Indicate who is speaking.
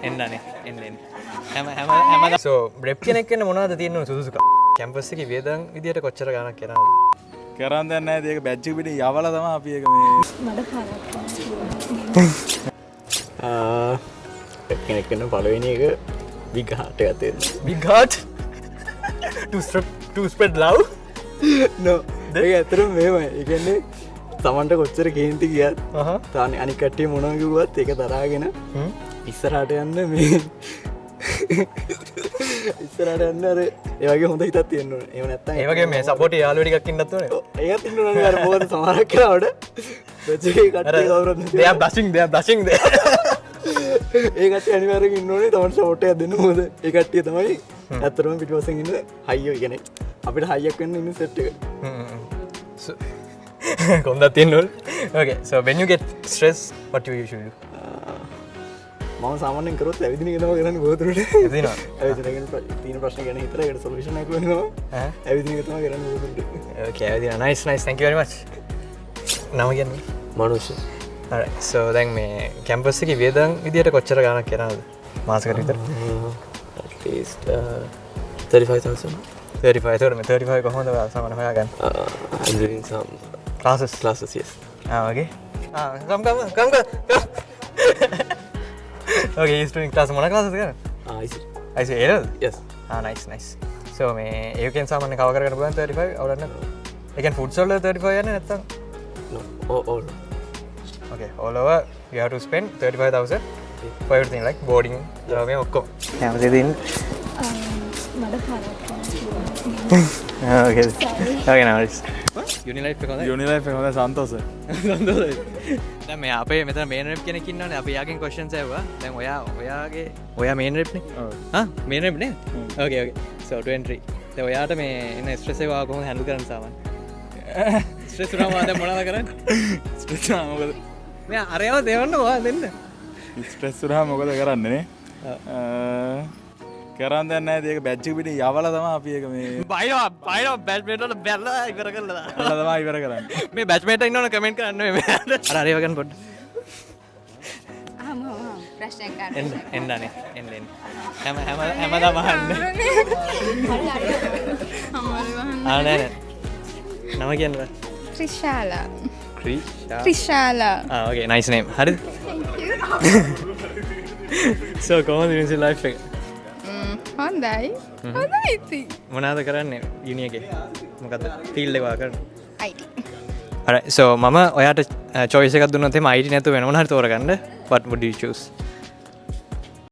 Speaker 1: එන්නනේ එන්න හැම සෝ බ්‍රෙප් කෙනෙක් වෙන්න මොනවද තියෙන්නේ සුදුසුකම් කැම්පස් එකේ වියදම් විදියට කොච්චර ගණක් කරනවද
Speaker 2: කරන් දැන් නැහැ ඒක බැච් එක පිටින් යවලා තමයි අපි ඒක මේ
Speaker 3: මඩ කරක්
Speaker 4: කෙනෙක් වෙන්න පළවෙනි එක big heart එකක් තියෙනවා.
Speaker 1: big heart to spread love
Speaker 4: no ඒක ඇත්තටම මෙහෙමයි. ඒ කියන්නේ තමන්ට කොච්චර කේන්ති ගියත් තාන අනික් කට්ටිය මොනවා කිව්වත් ඒක තරහාගෙන ඉස්සරහට යන්න මේ ඉස්සරහට යන්න අර ඒ වගේ හොඳ හිතක් තියෙන්න ඕනේ. එහෙම නැත්නම්
Speaker 1: ඒ වගේ මේ සපෝට් යාළුවෝ ටිකක් ඉන්නත් ඕනේ.
Speaker 4: ඒකත් ඉන්න ඕනේ. අර මොකද සමහරක් කරාට බැචේ කට්ටිය කවුරුත්
Speaker 1: they are blushing there
Speaker 4: ඒ කට්ටිය අනිවාර්යෙන් ඉන්න ඕනේ. තමන්ට සපෝට් එකක් දෙන්න ඕනේ. ඒ කට්ටිය තමයි ඇත්තටම පිටිපස්සෙන් ඉන්න හයියෝ කියන්නේ. අපිට හයියක් වෙන්න ඉන්න සෙට් එක.
Speaker 1: කොන්දත් තියෙන්න ඕනේ. Okay, so when you get stressed what you usually do?
Speaker 4: මම සාමාන්‍යයෙන් කරොත් ඇවිදින එක තමයි කරන්නේ බොහෝතරට.
Speaker 1: ඇවිදිනවා.
Speaker 4: ඇවිදින තියෙන ප්‍රශ්න ගැන හිතලා ඒකට සොලියුෂන් එකක් වෙනවා. ඇවිදින එක තමයි කරන්නේ බොහෝතරට.
Speaker 1: Okay, ඇවිදිනවා. Nice. Thank you very much. නම කියන්නේ?
Speaker 4: මනුෂ්‍ය.
Speaker 1: Alright. So දැන් මේ කැම්පස් එකේ වියදම් විදියට කොච්චර ගණක් කරනවද? මාසෙකට විතර?
Speaker 4: At least 35,000.
Speaker 1: 35. මේ 35 කොහොමද සාමාන්‍ය හොයාගන්නේ?
Speaker 4: I'm doing some classes, yes.
Speaker 1: Okay. Come. Okay, he's doing class. මොන classes කරන්නේ? I see. A-level?
Speaker 4: Yes.
Speaker 1: Nice. So මේ ඒකෙන් සාමාන්‍ය කව කරගන්න පුළුවන් 35 අවුලක් නැද්ද? ඒ කියන්නේ ෆුඩ්ස් වල 35 යන්නේ නැත්තම්?
Speaker 4: No, all.
Speaker 1: Okay, all over you have to spend 35,000 for everything like boarding, මේ ඔක්කොම. හැමදේම දෙන්න.
Speaker 3: මඩ කරක්
Speaker 1: Okay, now it's Unilife එක හොඳයි.
Speaker 2: යුනිලයිෆ් එක හොඳයි සන්තෝෂයි.
Speaker 1: දැන් මේ අපේ මෙතන මේන් රෙප් කෙනෙක් ඉන්නවනේ අපි යාගෙන් questions ඇහුවා. දැන් ඔයා මේන් රෙප් නේ?
Speaker 2: ඔව්.
Speaker 1: මේන් රෙප් නේ? Okay. So 23. දැන් ඔයාට මේ එන ස්ට්‍රෙස් එක කොහොමද හැන්ඩල් කරන්න සාමාන්‍ය? ස්ට්‍රෙස් උනාම දැන් මොනවද කරන්නේ?
Speaker 2: ස්ට්‍රෙස් ආ මොකද?
Speaker 1: මේ අරයව දෙවන්න මොකක්ද දෙන්න?
Speaker 2: ස්ට්‍රෙස් උනාම මොකද කරන්නේ නේ? කරන් දැන් නැහැ ඒක බැච් එක පිටින් යවලා තමයි අපි ඒක මේ
Speaker 1: බයිනවා බැට්මේට් වල බැලලා ඉවර කරලා
Speaker 2: යවලා තමයි ඉවර කරන්නේ.
Speaker 1: මේ බැට්මේට් ඉන්නවනේ කමෙන්ට් කරන්න මේ අර අරේව ගන්න පොඩ්ඩ.
Speaker 3: ප්‍රශ්නයක් ගන්න.
Speaker 1: එන්නනේ එන්න. හැමදාම අහන්නේ. නෑ. නම කියන්නේ
Speaker 3: Trishala.
Speaker 1: ක්‍රිෂා.
Speaker 3: Trishala.
Speaker 1: Okay, nice name. හරිද? So කොහොමද university life එක?
Speaker 3: හොඳයි. හොඳයි ඉතින්.
Speaker 1: මොනවද කරන්නේ uni එකේ? මොකද්ද field එක කරන්නේ?
Speaker 3: IT.
Speaker 1: Alright, so මම ඔයාට choice එකක් දුන්නොත් එහෙම IT නැතුව වෙන මොන හරි තෝරගන්න. What would you choose?